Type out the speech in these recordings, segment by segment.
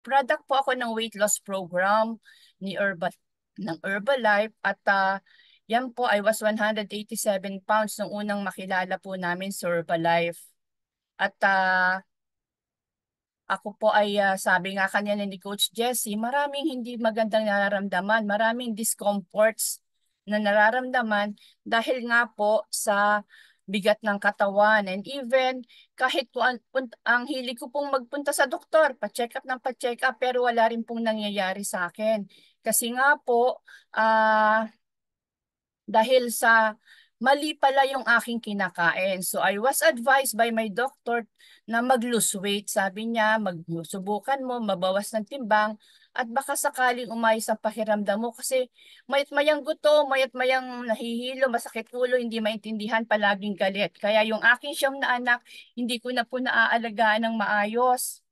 product po ako ng weight loss program ni ng Herbalife at yan po, I was 187 pounds nung unang makilala po namin sa Herbalife. At ako po ay sabi nga kanina ni Coach Jessie, maraming hindi magandang nararamdaman, maraming discomforts na nararamdaman dahil nga po sa bigat ng katawan. And even kahit po ang hilig ko pong magpunta sa doktor, pa-check up ng pa-check up, pero wala rin pong nangyayari sa akin. Kasi nga po, dahil sa mali pala yung aking kinakain. So I was advised by my doctor na mag-lose weight. Sabi niya, magsubukan mo, mabawas ng timbang at baka sakaling umayos ang pakiramdam mo kasi mayat-mayang gutom, mayat-mayang nahihilo, masakit ulo, hindi maintindihan, palaging galit. Kaya yung aking siyam na anak, hindi ko na po naaalagaan ng maayos.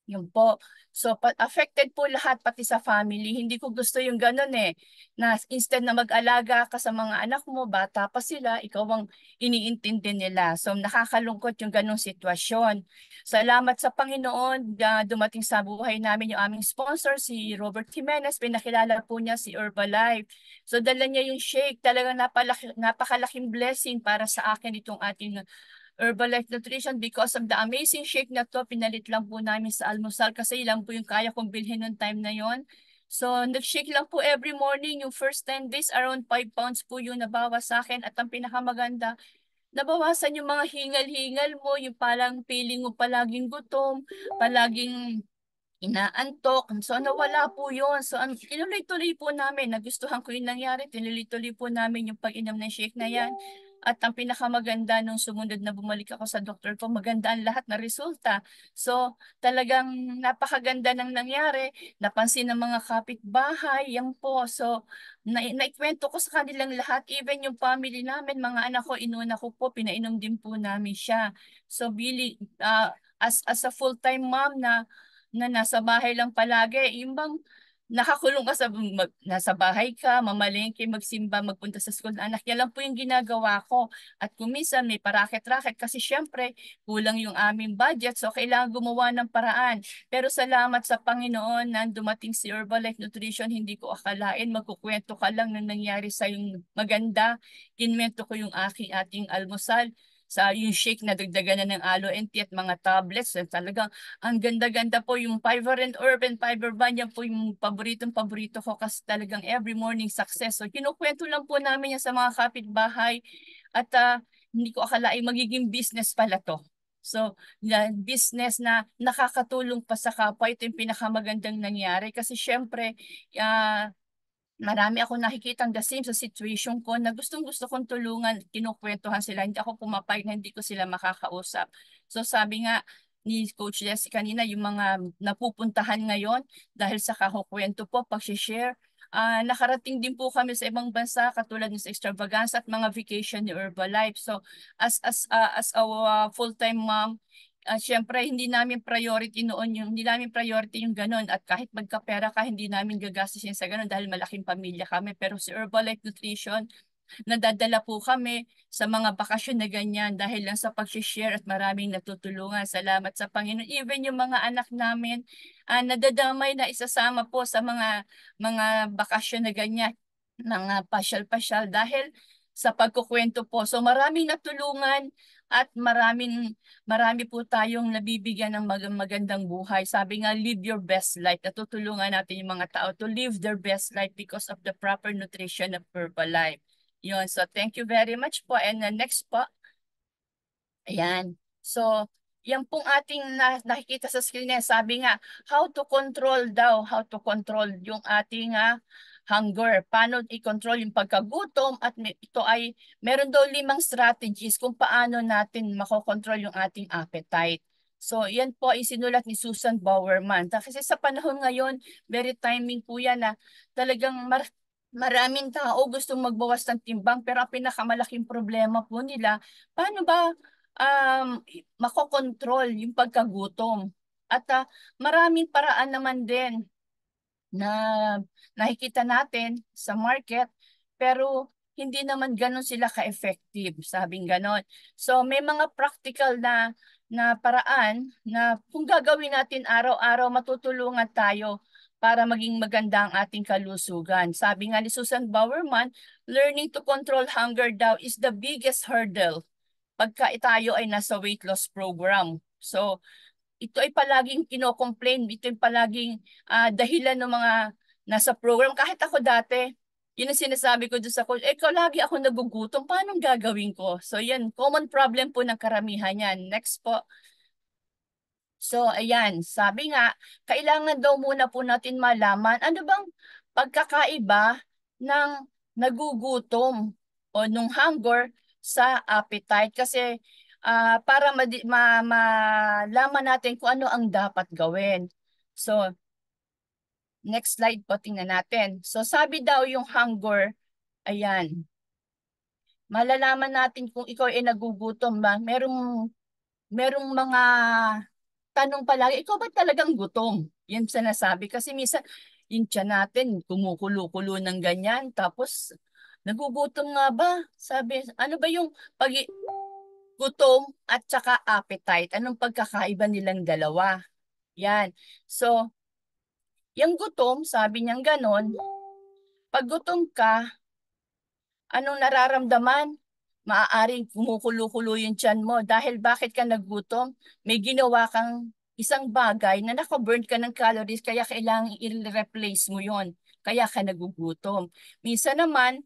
Yun po. So, affected po lahat, pati sa family. Hindi ko gusto yung ganun eh. Na instead na mag-alaga ka sa mga anak mo, bata pa sila, ikaw ang iniintindi nila. So, nakakalungkot yung ganung sitwasyon. Salamat sa Panginoon na dumating sa buhay namin yung aming sponsor, si Robert Jimenez. Pinakilala po niya si Herbalife. So, dala niya yung shake. Talagang napakalaking blessing para sa akin itong ating Herbalife Nutrition because of the amazing shake na to. Pinalit lang po namin sa almusal kasi ilang po yung kaya kong bilhin noong time na yon. So, nag-shake lang po every morning. Yung first 10 days, around 5 pounds po yung nabawas sa akin. At ang pinakamaganda, nabawasan yung mga hingal-hingal mo, yung parang feeling mo palaging gutom, palaging inaantok. So, nawala po yun. So, tinuloy-tuloy po namin. Nagustuhan ko yung nangyari. Tinuloy-tuloy po namin yung pag-inom ng shake na yan. At ang pinakamaganda nung sumunod na bumalik ako sa doktor ko, maganda ang lahat na resulta. So, talagang napakaganda ng nangyari. Napansin ng mga kapitbahay, yan po. So, naikwento ko sa kanilang lahat. Even yung family namin, mga anak ko, inuna ko po, pinainom din po namin siya. So, as a full-time mom na nasa bahay lang palagi, yung bang nakakulong ka nasa bahay ka, mamalengke, magsimba, magpunta sa school na anak, yan lang po yung ginagawa ko. At kung minsan may paraket-raket kasi syempre kulang yung aming budget so kailangan gumawa ng paraan. Pero salamat sa Panginoon na dumating si Herbalife Nutrition, hindi ko akalain magkukwento ka lang ng nangyari sa yung maganda. Kinwento ko yung ating almusal sa yung shake na dagdagan na ng aloe and tea at mga tablets. Talagang ang ganda-ganda po yung Fiber and Urban Fiber Band. Yan po yung paboritong-paborito ko kasi talagang every morning success. So kinukwento lang po namin yan sa mga kapitbahay at hindi ko akalain magiging business pala to. So, business na nakakatulong pa sa kapwa, ito yung pinakamagandang nangyari. Kasi syempre, marami akong nakikitang the same sa situation ko na gustong-gusto kong tulungan, kinukwentuhan sila, hindi ako pumapayag na hindi ko sila makakausap. So sabi nga ni Coach Leslie kanina, yung mga napupuntahan ngayon dahil sa kakukwento po, pag-share, nakarating din po kami sa ibang bansa katulad ng sa extravaganza at mga vacation ni Herbalife. So as a full-time mom, syempre, hindi namin priority yung ganun. At kahit magkapera ka, hindi namin gagastusin sa ganun dahil malaking pamilya kami. Pero si Herbalife Nutrition, nadadala po kami sa mga bakasyon na ganyan dahil lang sa pag-share at maraming natutulungan. Salamat sa Panginoon. Even yung mga anak namin, nadadamay na isasama po sa mga bakasyon na ganyan, mga pasyal-pasyal dahil sa pagkukwento po. So maraming natulungan at marami po tayong nabibigyan ng magandang buhay. Sabi nga, live your best life. Natutulungan natin yung mga tao to live their best life because of the proper nutrition of Herbalife. Yun. So, thank you very much po. And next po, ayan. So, yan pong ating nakikita sa screen na sabi nga, how to control yung ating hunger. Paano i-control yung pagkagutom at ito ay meron daw 5 strategies kung paano natin makokontrol yung ating appetite. So, yan po ay sinulat ni Susan Bowerman. Kasi sa panahon ngayon, very timing po yan na talagang maraming tao gustong magbawas ng timbang pero ang pinakamalaking problema po nila, paano ba makokontrol yung pagkagutom. At maraming paraan naman din na nakikita natin sa market, pero hindi naman ganun sila ka-effective, sabing ganon. So may mga practical na paraan na kung gagawin natin araw-araw, matutulungan tayo para maging maganda ang ating kalusugan. Sabi nga ni Susan Bowerman, learning to control hunger daw is the biggest hurdle pagka tayo ay nasa weight loss program. So, ito ay palaging kino-complain, ito ay palaging dahilan ng mga nasa program. Kahit ako dati, yun ang sinasabi ko doon sa coach, lagi ako nagugutom, paano gagawin ko? So yan, common problem po ng karamihan yan. Next po. So ayan, sabi nga, kailangan daw muna po natin malaman ano bang pagkakaiba ng nagugutom o nung hunger sa appetite. Kasi para malaman natin kung ano ang dapat gawin. So next slide po, tingnan natin. So sabi daw yung hunger, ayan, malalaman natin kung ikaw ay nagugutom ba. Merong mga tanong palagi, ikaw ba talagang gutom? Yan sinasabi. Kasi minsan, yung tiyan natin, kumukulo-kulo ng ganyan. Tapos, nagugutom nga ba? Sabi, ano ba yung pag gutom at saka appetite? Anong pagkakaiba nilang dalawa? Yan. So, yung gutom, sabi niyang ganon, pag gutom ka, anong nararamdaman? Maaaring kumukulo-kulo yung tiyan mo. Dahil bakit ka nagutom? May ginawa kang isang bagay na nakaburn ka ng calories, kaya kailangan i-replace mo yon. Kaya ka nagugutom. Minsan naman,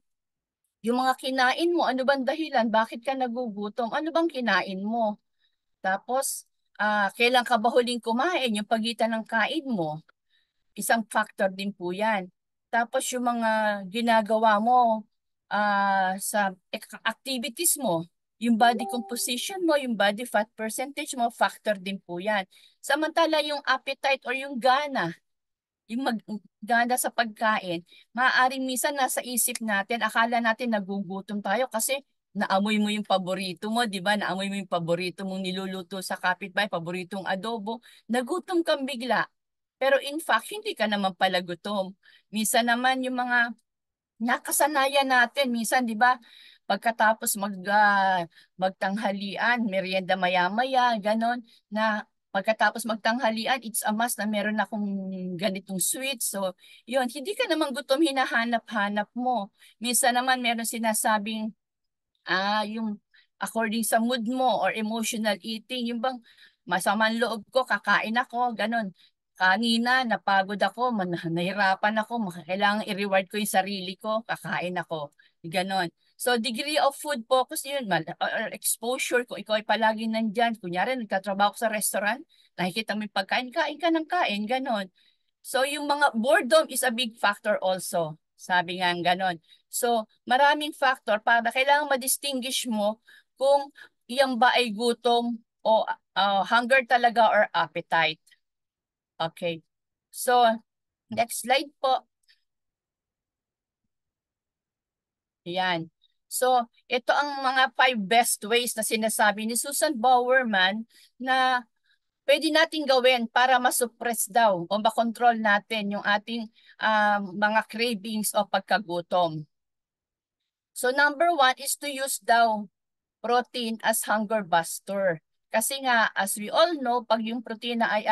yung mga kinain mo, ano bang dahilan? Bakit ka nagugutom? Ano bang kinain mo? Tapos, kailan ka ba huling kumain? Yung pagitan ng kain mo. Isang factor din po yan. Tapos yung mga ginagawa mo sa activities mo, yung body composition mo, yung body fat percentage mo, factor din po yan. Samantala yung appetite or yung gana, yung gana sa pagkain, maaaring minsan nasa isip natin, akala natin nagugutom tayo kasi naamoy mo yung paborito mo, di ba? Naamoy mo yung paborito mong niluluto sa kapitbahay, paboritong adobo, nagutom kang bigla. Pero in fact, hindi ka naman pala gutom. Minsan naman yung mga nakasanayan natin, minsan 'di ba, pagkatapos magtanghalian, merienda maya-maya, ganon, na pagkatapos magtanghalian, it's a must na meron akong ganitong sweet. So, yun, hindi ka naman gutom, hinahanap-hanap mo. Minsan naman meron sinasabing yung according sa mood mo or emotional eating, yung bang masamang loob ko, kakain ako, ganon. Kanina, napagod ako, nahirapan ako, kailangan i-reward ko yung sarili ko, kakain ako. Ganon. So, degree of food focus yun, or exposure, kung ikaw ay palagi nandyan, kunyari, nagtatrabaho ko sa restaurant, nakikita mo yung pagkain, kain ka ng kain, ganon. So, yung mga boredom is a big factor also. Sabi nga ganon. So, maraming factor para kailangan ma-distinguish mo kung iyan ba ay gutom o hunger talaga or appetite. Okay. So, next slide po. Yan. So, ito ang mga 5 best ways na sinasabi ni Susan Bowerman na pwede nating gawin para masuppress daw o makontrol natin yung ating mga cravings o pagkagutom. So number 1 is to use daw protein as hunger buster. Kasi nga, as we all know, pag yung protina ay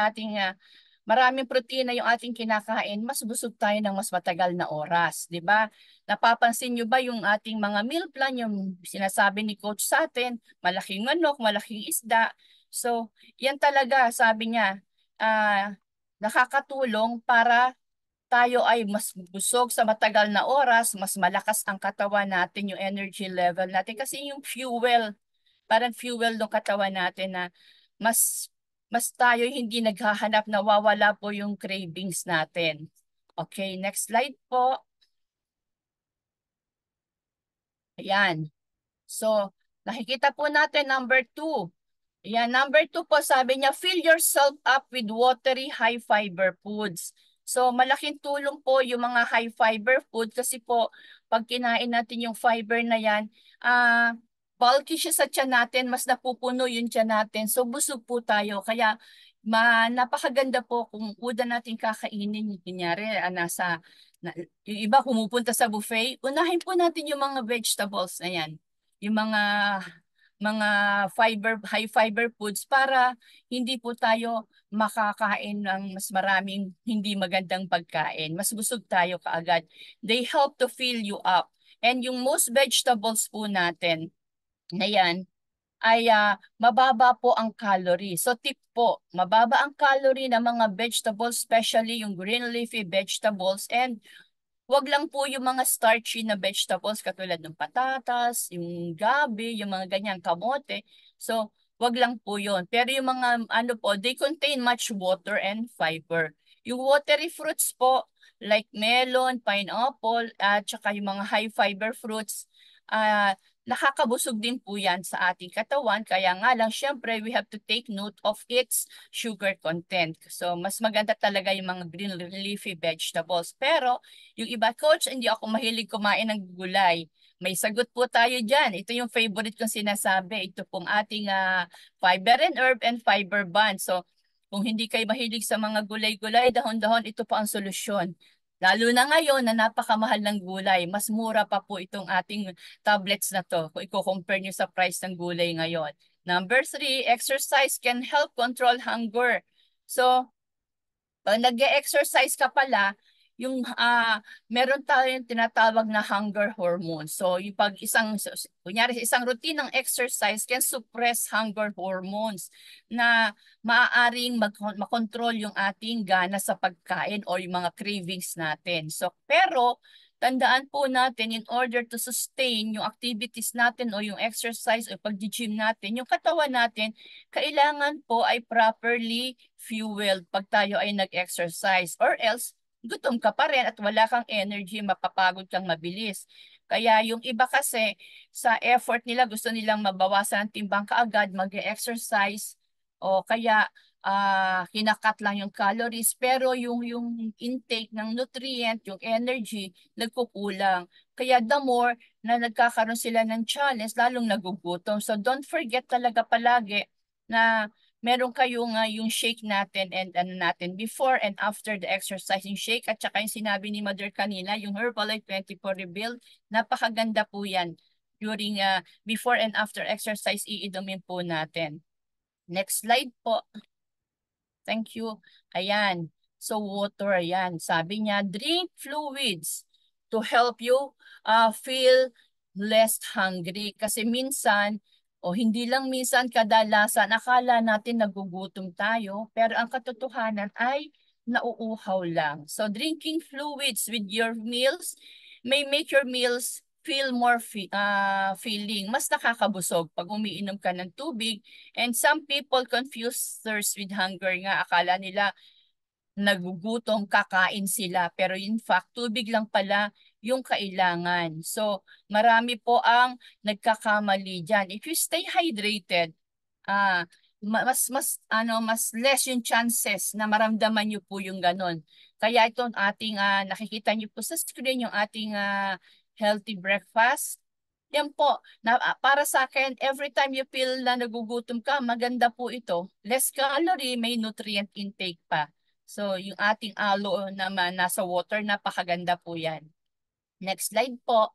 maraming protina yung ating kinakain, mas busog tayo ng mas matagal na oras, di ba? Napapansin nyo ba yung ating mga meal plan, yung sinasabi ni coach sa atin, malaking manok, malaking isda. So, yan talaga, sabi niya, nakakatulong para tayo ay mas busog sa matagal na oras, mas malakas ang katawan natin, yung energy level natin. Kasi yung fuel, parang fuel ng katawan natin na mas mas tayo hindi naghahanap, nawawala po yung cravings natin. Okay, next slide po. Ayan. So, nakikita po natin number 2. Ayan, number 2 po, sabi niya, fill yourself up with watery high fiber foods. So, malaking tulong po yung mga high fiber food kasi po, pag kinain natin yung fiber na yan, bulky siya sa tiyan natin, mas napupuno yung tiyan natin. So, busog po tayo. Kaya, napakaganda po kung uda natin kakainin. Kunyari, yung iba pumupunta sa buffet, unahin po natin yung mga vegetables na yan. Yung mga high fiber foods para hindi po tayo makakain ng mas maraming hindi magandang pagkain. Mas busog tayo kaagad. They help to fill you up. And yung most vegetables po natin na yan, ay mababa po ang calorie. So tip po, mababa ang calorie ng mga vegetables, especially yung green leafy vegetables, and wag lang po yung mga starchy na vegetables katulad ng patatas, yung gabi, yung mga ganyan, kamote. So, wag lang po yun. Pero yung mga ano po, they contain much water and fiber. Yung watery fruits po, like melon, pineapple, at saka yung mga high fiber fruits, ah nakakabusog din po yan sa ating katawan. Kaya nga lang, syempre, we have to take note of its sugar content. So, mas maganda talaga yung mga green leafy vegetables. Pero, yung iba, coach, hindi ako mahilig kumain ng gulay. May sagot po tayo dyan. Ito yung favorite kong sinasabi. Ito pong ating fiber and herb and fiber band. So, kung hindi kayo mahilig sa mga gulay-gulay, dahon-dahon, ito po ang solusyon. Lalo na ngayon na napakamahal ng gulay, mas mura pa po itong ating tablets na to kung i-compare nyo sa price ng gulay ngayon. Number 3, exercise can help control hunger. So, pag nag-exercise ka pala, yung meron tayong tinatawag na hunger hormone. So, yung pag kunyari isang routine ng exercise can suppress hunger hormones na maaaring makontrol yung ating gana sa pagkain o yung mga cravings natin. So, pero tandaan po natin in order to sustain yung activities natin o yung exercise o pag-gym natin, yung katawan natin, kailangan po ay properly fueled pag tayo ay nag-exercise or else gutom ka pa rin at wala kang energy, mapapagod kang mabilis. Kaya yung iba kasi sa effort nila gusto nilang mabawasan ang timbang kaagad, mag-exercise o kaya kinakat lang yung calories pero yung intake ng nutrient, yung energy, nagkukulang. Kaya the more na nagkakaroon sila ng challenge, lalong nagugutom. So don't forget talaga palagi na meron kayong yung shake natin and ano natin before and after the exercise yung shake at saka yung sinabi ni Mother kanina, yung Herbalife 24 Rebuild, napakaganda po yan. During before and after exercise, iinumin po natin. Next slide po. Thank you. Ayan. So water, ayan. Sabi niya, drink fluids to help you feel less hungry. Kasi minsan, o hindi lang minsan, kadalasan, akala natin nagugutom tayo, pero ang katotohanan ay nauuhaw lang. So drinking fluids with your meals may make your meals feel more feeling. Mas nakakabusog pag umiinom ka ng tubig. And some people confuse thirst with hunger nga. Akala nila nagugutom, kakain sila. Pero in fact, tubig lang pala yung kailangan. So, marami po ang nagkakamali dyan. If you stay hydrated, ah mas less yung chances na maramdaman niyo po yung ganon. Kaya itong ating nakikita niyo po sa screen yung ating healthy breakfast. Yan po, para sa akin, every time you feel na nagugutom ka, maganda po ito. Less calorie, may nutrient intake pa. So, yung ating aloe naman nasa water, napakaganda po yan. Next slide po.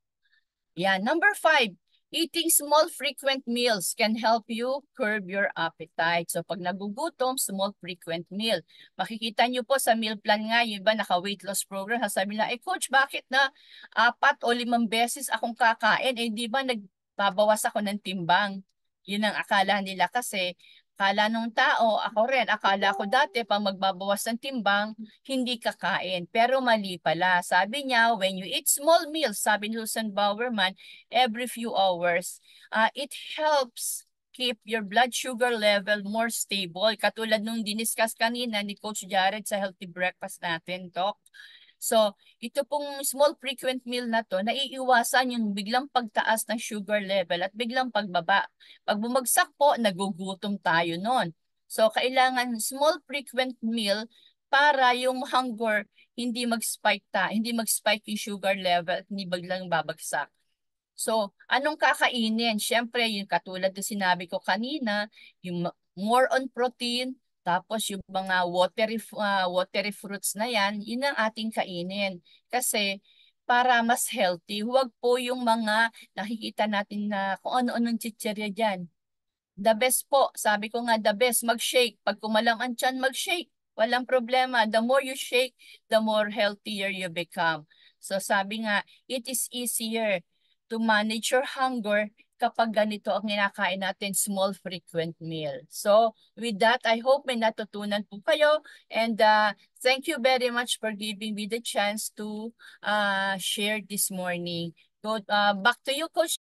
Yan. Number 5, eating small frequent meals can help you curb your appetite. So pag nagugutom, small frequent meal. Makikita nyo po sa meal plan nga, yung iba naka-weight loss program, sabi nila, coach, bakit na 4 o 5 beses akong kakain? Di ba nagbabawas ako ng timbang? Yun ang akala nila kasi akala nung tao, ako rin, akala ko dati pag magbabawas ng timbang, hindi kakain. Pero mali pala. Sabi niya, when you eat small meals, sabi ni Susan Bowerman, every few hours, it helps keep your blood sugar level more stable. Katulad nung diniscuss kanina ni Coach Jared sa Healthy Breakfast natin, Doc. So, ito pong small frequent meal na to, naiiwasan yung biglang pagtaas ng sugar level at biglang pagbaba. Pag bumagsak po, nagugutom tayo nun. So, kailangan small frequent meal para yung hunger hindi hindi mag-spike yung sugar level at hindi biglang babagsak. So, anong kakainin? Siyempre, yung katulad na sinabi ko kanina, yung more on protein, tapos yung mga watery fruits na yan, yun ang ating kainin. Kasi para mas healthy, huwag po yung mga nakikita natin na kung ano-anong chichirya dyan. The best po, sabi ko nga the best, mag-shake. Pag kumalam ang tiyan, mag-shake. Walang problema. The more you shake, the more healthier you become. So sabi nga, it is easier to manage your hunger kapag ganito ang kinakain natin, small frequent meal. So with that, I hope may natutunan po kayo, and thank you very much for giving me the chance to share this morning. Go, back to you, Coach.